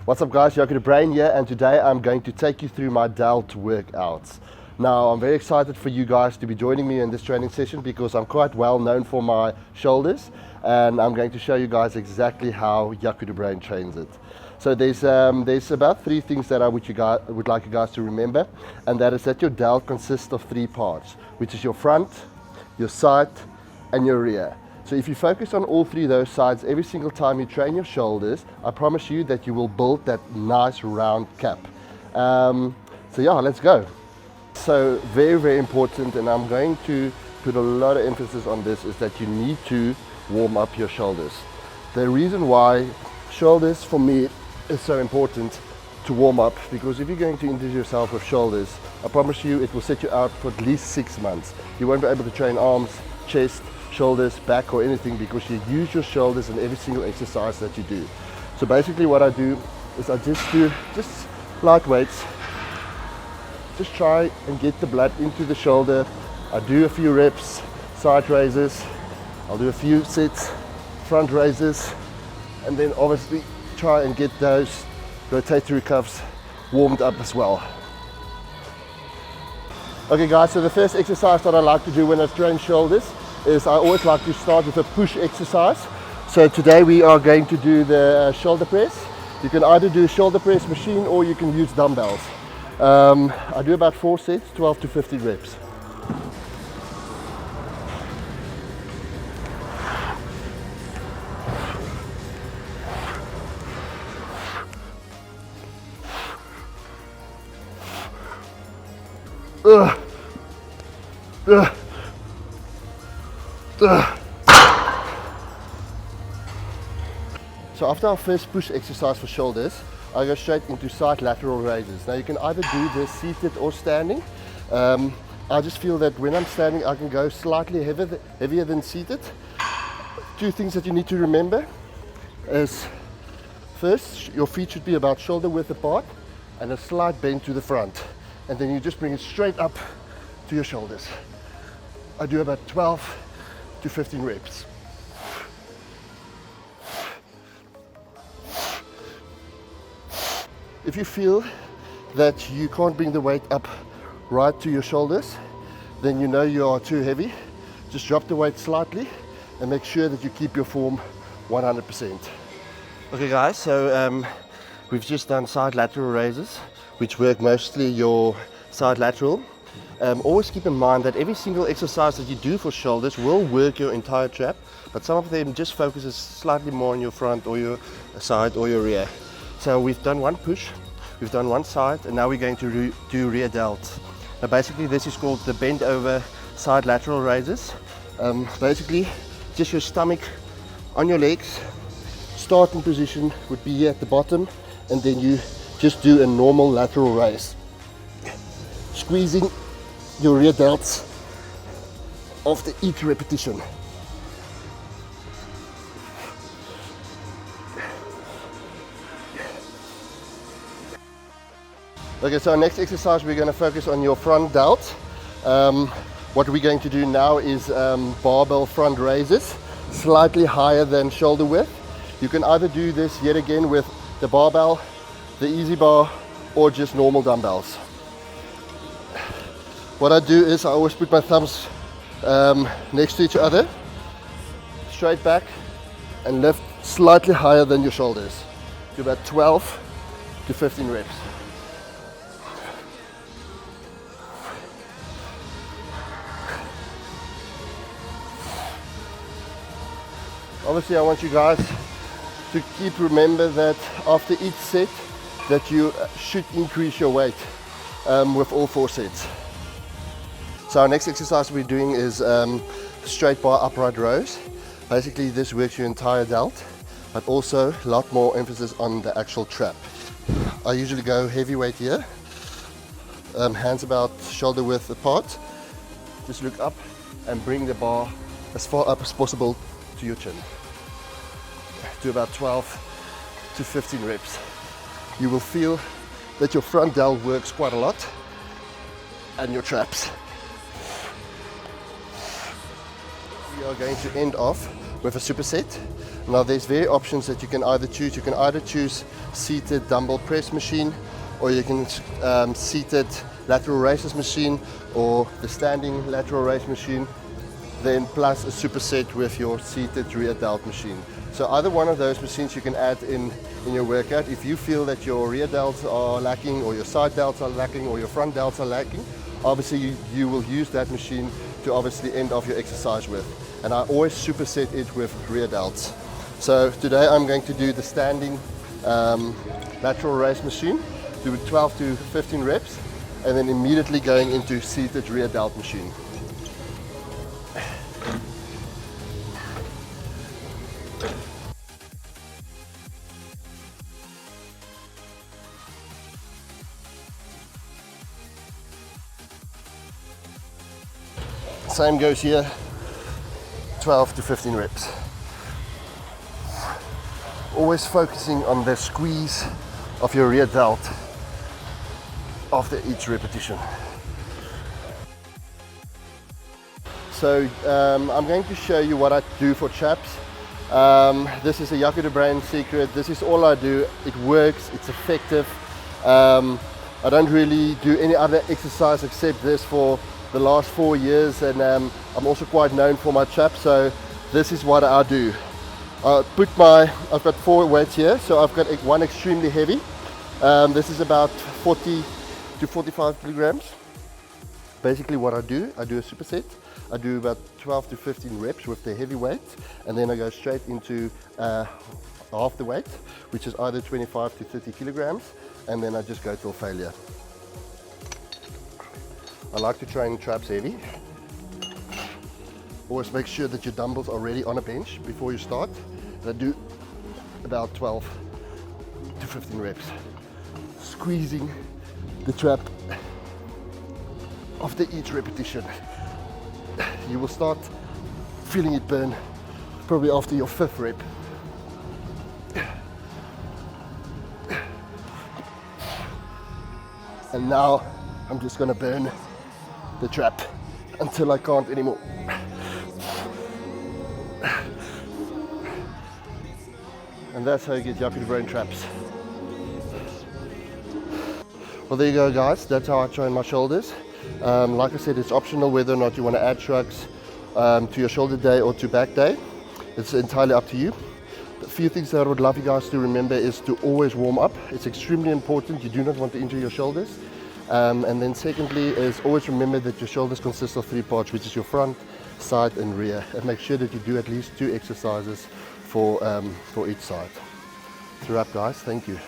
What's up guys, Jaco De Bruyn here, and today I'm going to take you through my delt workouts. Now I'm very excited for you guys to be joining me in this training session because I'm quite well known for my shoulders, and I'm going to show you guys exactly how Jaco De Bruyn trains it. So there's about 3 things that I would like you guys to remember, and that is that your delt consists of 3 parts, which is your front, your side and your rear. So if you focus on all 3 of those sides every single time you train your shoulders, I promise you that you will build that nice round cap. So yeah, let's go. So very important, and I'm going to put a lot of emphasis on this, is that you need to warm up your shoulders. The reason why shoulders for me is so important to warm up, because if you're going to injure yourself with shoulders, I promise you it will set you out for at least 6 months. You won't be able to train arms, chest, shoulders, back or anything, because you use your shoulders in every single exercise that you do. So basically what I do is I just do light weights, just try and get the blood into the shoulder. I do a few reps, side raises, I'll do a few sets, front raises, and then obviously try and get those rotatory cuffs warmed up as well. Okay guys, so the first exercise that I like to do when I train shoulders is I always like to start with a push exercise. So today we are going to do the shoulder press. You can either do a shoulder press machine or you can use dumbbells. I do about 4 sets, 12 to 15 reps. So after our first push exercise for shoulders, I go straight into side lateral raises. Now you can either do this seated or standing. I just feel that when I'm standing I can go slightly heavier than seated. 2 things that you need to remember is, first, your feet should be about shoulder width apart and a slight bend to the front, and then you just bring it straight up to your shoulders. I do about 12 to 15 reps. If you feel that you can't bring the weight up right to your shoulders, then you know you are too heavy. Just drop the weight slightly and make sure that you keep your form 100%. Okay guys, so we've just done side lateral raises, which work mostly your side lateral. Always keep in mind that every single exercise that you do for shoulders will work your entire trap, but some of them just focuses slightly more on your front or your side or your rear. So we've done 1 push, we've done 1 side, and now we're going to do rear delts. Now basically this is called the bend over side lateral raises. Basically just your stomach on your legs, starting position would be here at the bottom, and then you just do a normal lateral raise, squeezing your rear delts after each repetition. Okay, so our next exercise we're going to focus on your front delt. What we're going to do now is barbell front raises, slightly higher than shoulder width. You can either do this yet again with the barbell, the easy bar, or just normal dumbbells. What I do is I always put my thumbs next to each other, straight back, and lift slightly higher than your shoulders. Do about 12 to 15 reps. Obviously I want you guys to remember that after each set that you should increase your weight with all 4 sets. So our next exercise we're doing is straight bar upright rows. Basically this works your entire delt, but also a lot more emphasis on the actual trap. I usually go heavyweight here, hands about shoulder width apart. Just look up and bring the bar as far up as possible to your chin. Do about 12 to 15 reps. You will feel that your front delt works quite a lot, and your traps. We are going to end off with a superset. Now there's various options that you can either choose. You can either choose seated dumbbell press machine, or you can seated lateral raises machine, or the standing lateral raise machine, then plus a superset with your seated rear delt machine. So either one of those machines you can add in your workout. If you feel that your rear delts are lacking, or your side delts are lacking, or your front delts are lacking, obviously you will use that machine to obviously end off your exercise with. And I always superset it with rear delts. So today I'm going to do the standing lateral raise machine, do 12 to 15 reps, and then immediately going into seated rear delt machine. Same goes here, 12 to 15 reps. Always focusing on the squeeze of your rear delt after each repetition. So I'm going to show you what I do for chaps. This is a Jaco De Bruyn secret. This is all I do. It works, it's effective. I don't really do any other exercise except this for the last 4 years, and I'm also quite known for my chaps, so this is what I do. I've got 4 weights here, so I've got one extremely heavy. This is about 40 to 45 kilograms. Basically what I do a superset. I do about 12 to 15 reps with the heavy weight, and then I go straight into half the weight, which is either 25 to 30 kilograms, and then I just go till failure. I like to train traps heavy. Always make sure that your dumbbells are ready on a bench before you start. And I do about 12 to 15 reps, squeezing the trap after each repetition. You will start feeling it burn probably after your 5th rep. And now I'm just going to burn the trap until I can't anymore. And that's how you get Jaco De Bruyn traps. Well, there you go, guys. That's how I train my shoulders. Like I said, it's optional whether or not you want to add shrugs to your shoulder day or to back day. It's entirely up to you. A few things that I would love you guys to remember is to always warm up. It's extremely important. You do not want to injure your shoulders. And then secondly is always remember that your shoulders consist of 3 parts, which is your front, side and rear. And make sure that you do at least 2 exercises for each side. That's a wrap, guys. Thank you.